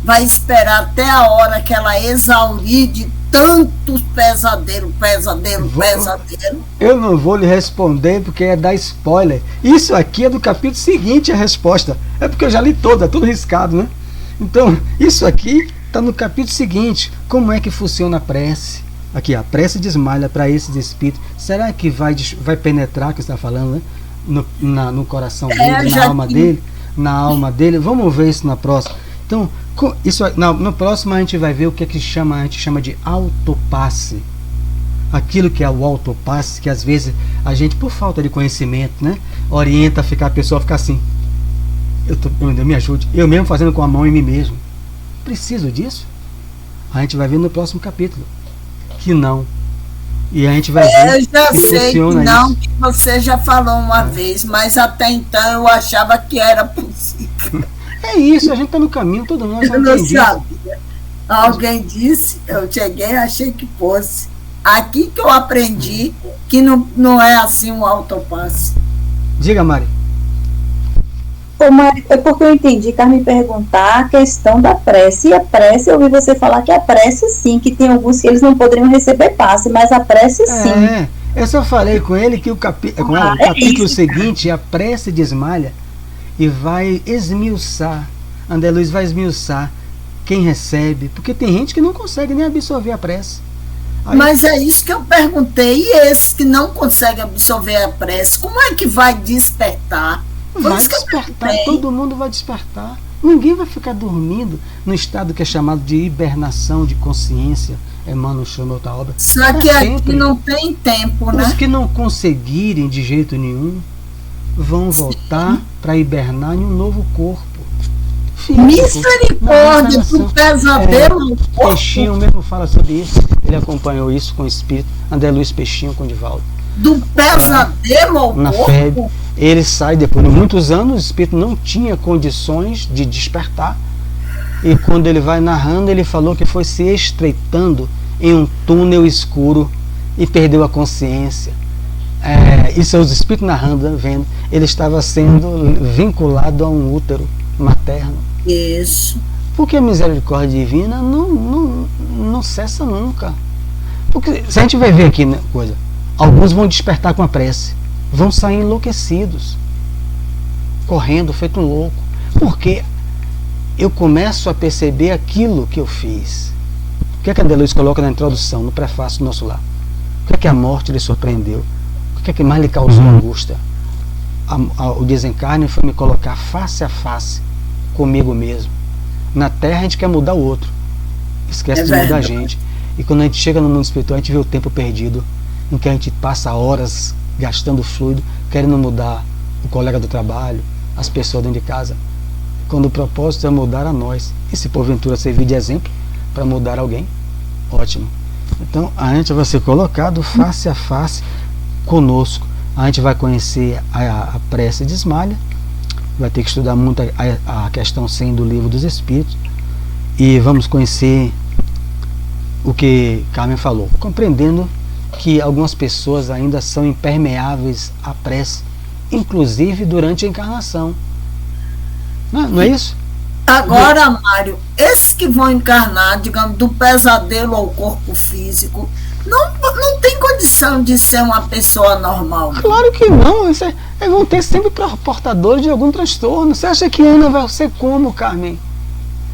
vai esperar até a hora que ela exaurir de tantos pesadelo. Eu não vou lhe responder porque é dar spoiler. Isso aqui é do capítulo seguinte, a resposta. É porque eu já li todo, é tudo riscado, né? Então, isso aqui está no capítulo seguinte. Como é que funciona a prece? Aqui, a prece desmalha para esses espíritos. Será que vai penetrar, que você está falando, né? No coração dele, na alma dele. Vamos ver isso na próxima. Então, isso, no próximo a gente vai ver o que a gente chama de autopasse. Aquilo que é o autopasse, que às vezes a gente, por falta de conhecimento, né, orienta a pessoa a ficar assim. Me ajude. Eu mesmo fazendo com a mão em mim mesmo. Preciso disso? A gente vai ver no próximo capítulo que não. E a gente vai ver. Eu já sei que não, que você já falou uma vez, mas até então eu achava que era possível. É isso, a gente está no caminho, todo mundo eu não sabia. Alguém disse, eu cheguei, achei que fosse. Aqui que eu aprendi que não é assim um autopasse. Diga, Mari. Ô, Mari, é porque eu entendi, Carmen perguntar a questão da prece. E a prece, eu ouvi você falar que a prece sim, que tem alguns que eles não poderiam receber passe, mas a prece sim. Eu só falei com ele que o capítulo seguinte, a prece desmalha e vai esmiuçar. André Luiz vai esmiuçar quem recebe, porque tem gente que não consegue nem absorver a prece. Aí, mas é isso que eu perguntei. E esses que não conseguem absorver a prece, como é que vai despertar? Vai despertar, todo mundo vai despertar. Ninguém vai ficar dormindo no estado que é chamado de hibernação de consciência. Emmanuel chama outra obra. Só que aqui não tem tempo, né? Os que não conseguirem de jeito nenhum vão voltar para hibernar em um novo corpo. Misericórdia, do pesadelo. Peixinho mesmo fala sobre isso. Ele acompanhou isso com o espírito. André Luiz Peixinho com o Divaldo. Do pesadelo ao na corpo? Febre. Ele sai depois de muitos anos, o espírito não tinha condições de despertar. E quando ele vai narrando, ele falou que foi se estreitando em um túnel escuro e perdeu a consciência. Isso é os espíritos narrando, vendo. Ele estava sendo vinculado a um útero materno. Isso. Porque a misericórdia divina não cessa nunca. Porque se a gente vai ver aqui, né, coisa, alguns vão despertar com a prece, vão sair enlouquecidos, correndo, feito um louco, porque eu começo a perceber aquilo que eu fiz. O que é que André Luiz coloca na introdução, no prefácio do nosso lar? O que é que a morte lhe surpreendeu? O que é que mais lhe causou angústia? O desencarne foi me colocar face a face comigo mesmo. Na Terra a gente quer mudar o outro, esquece de mudar a gente. E quando a gente chega no mundo espiritual, a gente vê o tempo perdido, em que a gente passa horas gastando fluido, querendo mudar o colega do trabalho, as pessoas dentro de casa, quando o propósito é mudar a nós. E se porventura servir de exemplo para mudar alguém, ótimo. Então a gente vai ser colocado face a face conosco. A gente vai conhecer a prece de Ismalha, vai ter que estudar muito a questão 100 do Livro dos Espíritos, e vamos conhecer o que Carmen falou, compreendendo que algumas pessoas ainda são impermeáveis à prece, inclusive durante a encarnação. Não é isso? Agora, Mário, esses que vão encarnar, digamos, do pesadelo ao corpo físico, não tem condição de ser uma pessoa normal. Claro que não. Eles vão ter sempre portadores de algum transtorno. Você acha que Ana vai ser como, Carmen?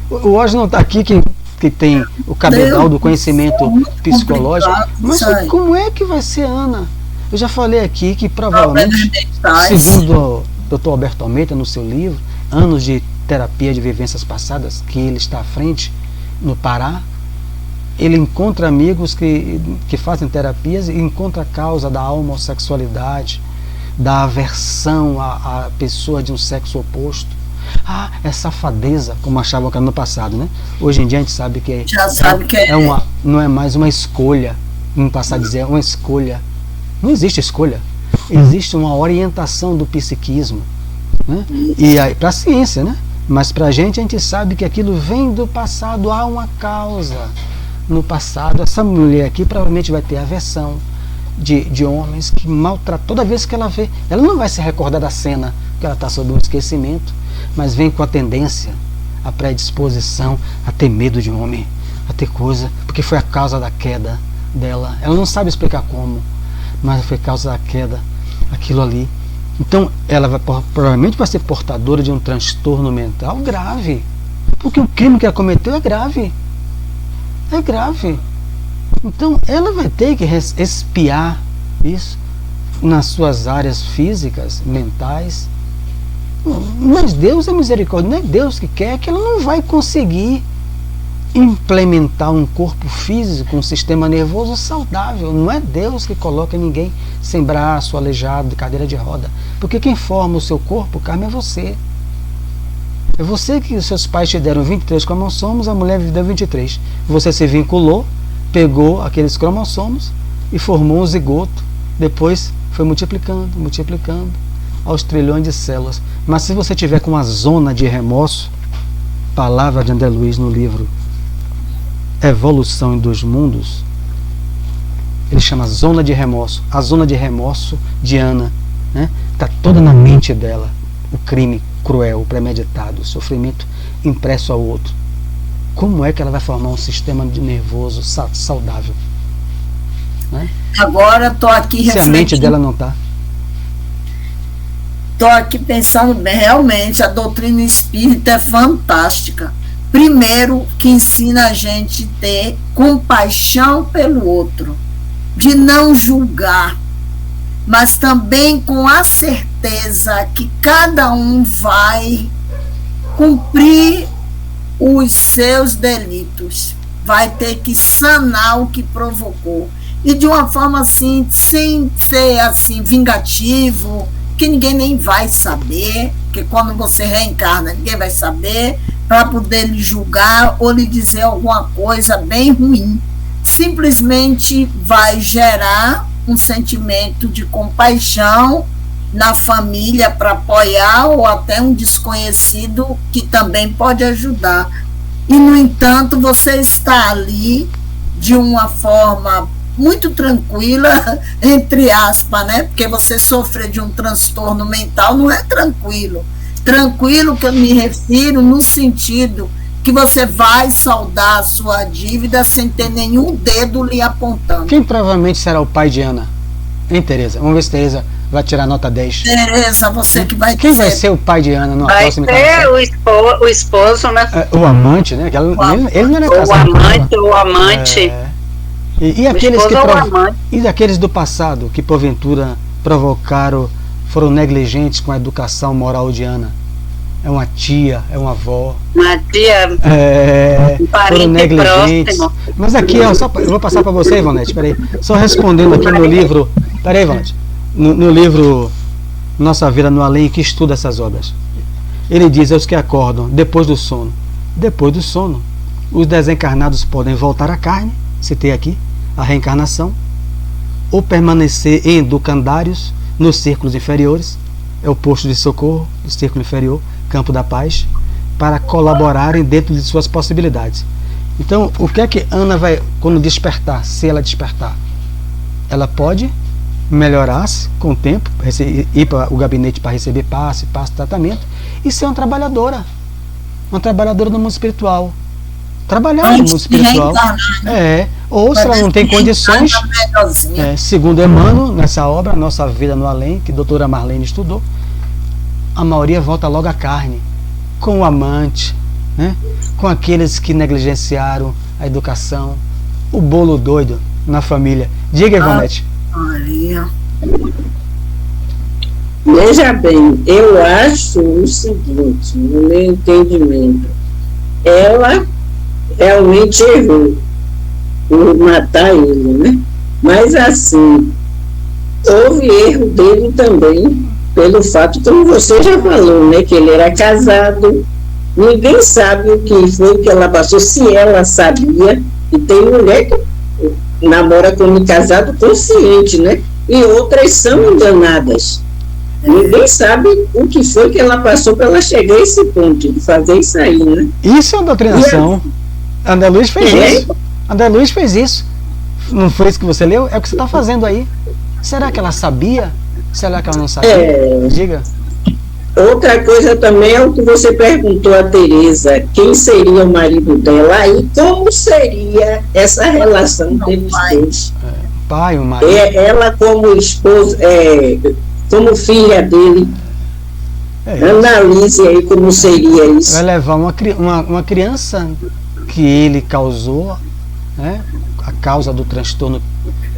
O Osmo não está aqui, que tem o cabedal do conhecimento psicológico. Mas como é que vai ser Ana? Eu já falei aqui que provavelmente, segundo o Dr. Alberto Almeida, no seu livro, Anos de Terapia de Vivências Passadas, que ele está à frente no Pará, ele encontra amigos que fazem terapias e encontra a causa da homossexualidade, da aversão à pessoa de um sexo oposto. É safadeza, como achavam que era no passado, né? Hoje em dia a gente sabe que não é mais uma escolha. No passado dizer, é uma escolha. Não existe escolha. Existe uma orientação do psiquismo, né? E aí, para a ciência, né? Mas para a gente sabe que aquilo vem do passado, há uma causa. No passado, essa mulher aqui provavelmente vai ter aversão de homens que maltratam. Toda vez que ela vê, ela não vai se recordar da cena, porque ela está sob um esquecimento, mas vem com a tendência, a predisposição a ter medo de homem, a ter coisa, porque foi a causa da queda dela. Ela não sabe explicar como, mas foi a causa da queda, aquilo ali. Então ela provavelmente vai ser portadora de um transtorno mental grave, porque o crime que ela cometeu é grave. É grave. Então ela vai ter que expiar isso nas suas áreas físicas, mentais. Mas Deus é misericórdia. Não é Deus que quer, que ela não vai conseguir implementar um corpo físico, um sistema nervoso saudável. Não é Deus que coloca ninguém sem braço, aleijado, de cadeira de roda. Porque quem forma o seu corpo, Carmen, é você. É você que seus pais te deram 23 cromossomos, a mulher deu 23. Você se vinculou, pegou aqueles cromossomos e formou um zigoto. Depois foi multiplicando aos trilhões de células. Mas se você tiver com uma zona de remorso, palavra de André Luiz no livro Evolução em Dois Mundos, ele chama zona de remorso. A zona de remorso de Ana, né? Está toda na mente dela. O crime cruel, premeditado, o sofrimento impresso ao outro. Como é que ela vai formar um sistema nervoso saudável? Né? Agora estou aqui refletindo. Se a mente dela não está. Estou aqui pensando bem, realmente a doutrina espírita é fantástica. Primeiro, que ensina a gente a ter compaixão pelo outro, de não julgar, mas também com a certeza que cada um vai cumprir os seus delitos, vai ter que sanar o que provocou, e de uma forma assim, sem ser assim vingativo, que ninguém nem vai saber, porque quando você reencarna, ninguém vai saber, para poder lhe julgar ou lhe dizer alguma coisa bem ruim. Simplesmente vai gerar um sentimento de compaixão na família para apoiar, ou até um desconhecido que também pode ajudar. E, no entanto, você está ali de uma forma muito tranquila, entre aspas, né? Porque você sofrer de um transtorno mental não é tranquilo. Tranquilo que eu me refiro no sentido que você vai saldar a sua dívida sem ter nenhum dedo lhe apontando. Quem provavelmente será o pai de Ana? Hein, Tereza? Vamos ver se Tereza vai tirar nota 10. Tereza, você que vai Quem vai ser o pai de Ana numa próxima encarnação? Vai ser o esposo, né? O amante, né? Ele não era casado. O amante. E aqueles do passado que porventura provocaram, foram negligentes com a educação moral de Ana? é uma tia, é uma avó. Uma tia, um parente negligentes. próximo. Mas aqui, ó, eu vou passar para você, Ivonete, peraí. Só respondendo aqui no livro. Peraí, Ivonete. No livro Nossa Vida no Além, que estuda essas obras. Ele diz aos que acordam depois do sono. Depois do sono, os desencarnados podem voltar à carne, citei aqui, a reencarnação, ou permanecer em educandários nos círculos inferiores, é o posto de socorro, o círculo inferior, campo da paz, para colaborarem dentro de suas possibilidades. Então, o que é que Ana vai, quando despertar, se ela despertar? Ela pode melhorar-se com o tempo, ir para o gabinete para receber passe, tratamento, e ser uma trabalhadora do mundo espiritual. Trabalhar no mundo espiritual. Ou se ela não tem condições, segundo Emmanuel, nessa obra, Nossa Vida no Além, que a doutora Marlene estudou, a maioria volta logo à carne, com o amante, né? Com aqueles que negligenciaram a educação, o bolo doido na família. Diga, Ivonete. Veja bem, eu acho o seguinte, no meu entendimento, ela realmente errou por matar ele, né? Mas assim, houve erro dele também, pelo fato, como você já falou, né? Que ele era casado, ninguém sabe o que foi que ela passou, se ela sabia, e tem mulher que namora com um casado consciente, né? E outras são enganadas. Ninguém sabe o que foi que ela passou para ela chegar a esse ponto de fazer isso aí, né? Isso é uma doutrinação. André Luiz fez isso. André Luiz fez isso. Não foi isso que você leu? É o que você está fazendo aí. Será que ela sabia? Será que ela não sabia? Diga. Outra coisa também é o que você perguntou a Tereza, quem seria o marido dela e como seria essa relação deles dois. Pai, o marido. Ela como esposa, como filha dele. Analise aí como seria isso. Vai levar uma criança que ele causou, né, a causa do transtorno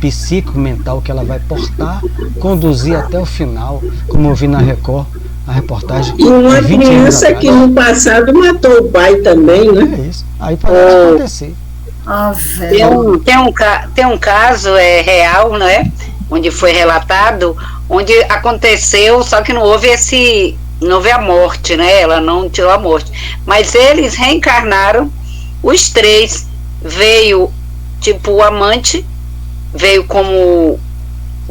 psíquico mental que ela vai portar, conduzir até o final, como eu vi na Record, a reportagem. E uma criança que no passado matou o pai também, né? É isso. Aí pode acontecer. Tem um caso real, né? Onde foi relatado, onde aconteceu, só que não houve a morte, né? Ela não tirou a morte. Mas eles reencarnaram, os três. Veio, tipo, o amante veio como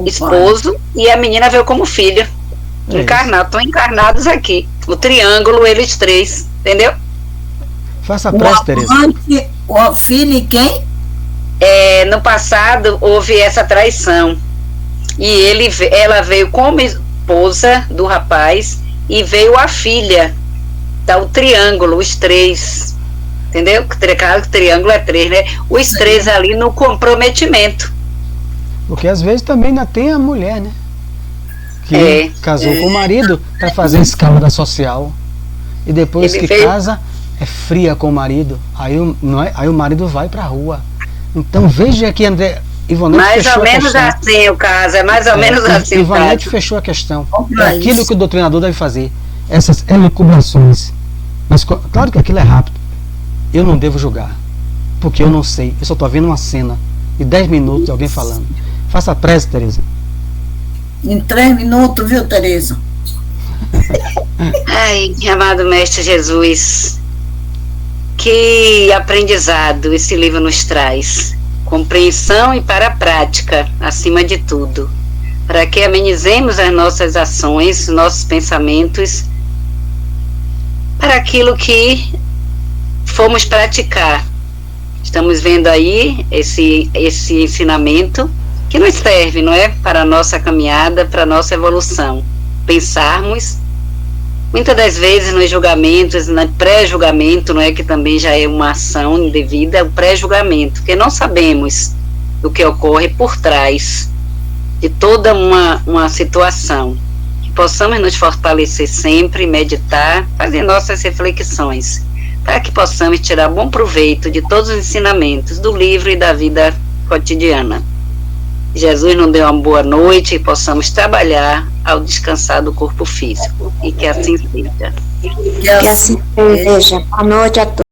esposo e a menina veio como filha. Estão encarnados aqui. O triângulo, eles três, entendeu? Faça a prece, Tereza. O filho e quem? No passado houve essa traição. E ela veio como esposa do rapaz e veio a filha. Tá, o triângulo, os três. Entendeu? O triângulo é três, né? Os três ali no comprometimento. Porque às vezes também ainda tem a mulher, né? Que casou com o marido para fazer escala social. E depois que casa, é fria com o marido. Aí o marido vai pra rua. Então veja aqui, André. Ivonete mais ou menos assim o caso, mais ou menos assim. Ivonete fechou a questão. É aquilo que o doutrinador deve fazer. Essas elucubrações. Mas claro que aquilo é rápido. Eu não devo julgar. Porque eu não sei. Eu só estou vendo uma cena. E 10 minutos de alguém falando. Faça a prece, Tereza. Em 3 minutos, viu, Tereza? Ai, amado Mestre Jesus, que aprendizado esse livro nos traz. Compreensão e para a prática, acima de tudo. Para que amenizemos as nossas ações, nossos pensamentos, para aquilo que fomos praticar. Estamos vendo aí esse ensinamento que nos serve, não é? Para a nossa caminhada, para a nossa evolução. Pensarmos, muitas das vezes nos julgamentos, no pré-julgamento, não é? Que também já é uma ação indevida, o pré-julgamento, porque não sabemos o que ocorre por trás de toda uma situação. Que possamos nos fortalecer sempre, meditar, fazer nossas reflexões, para que possamos tirar bom proveito de todos os ensinamentos do livro e da vida cotidiana. Jesus nos deu uma boa noite e possamos trabalhar ao descansar do corpo físico. E que assim seja. Que Que assim seja. Boa noite a todos.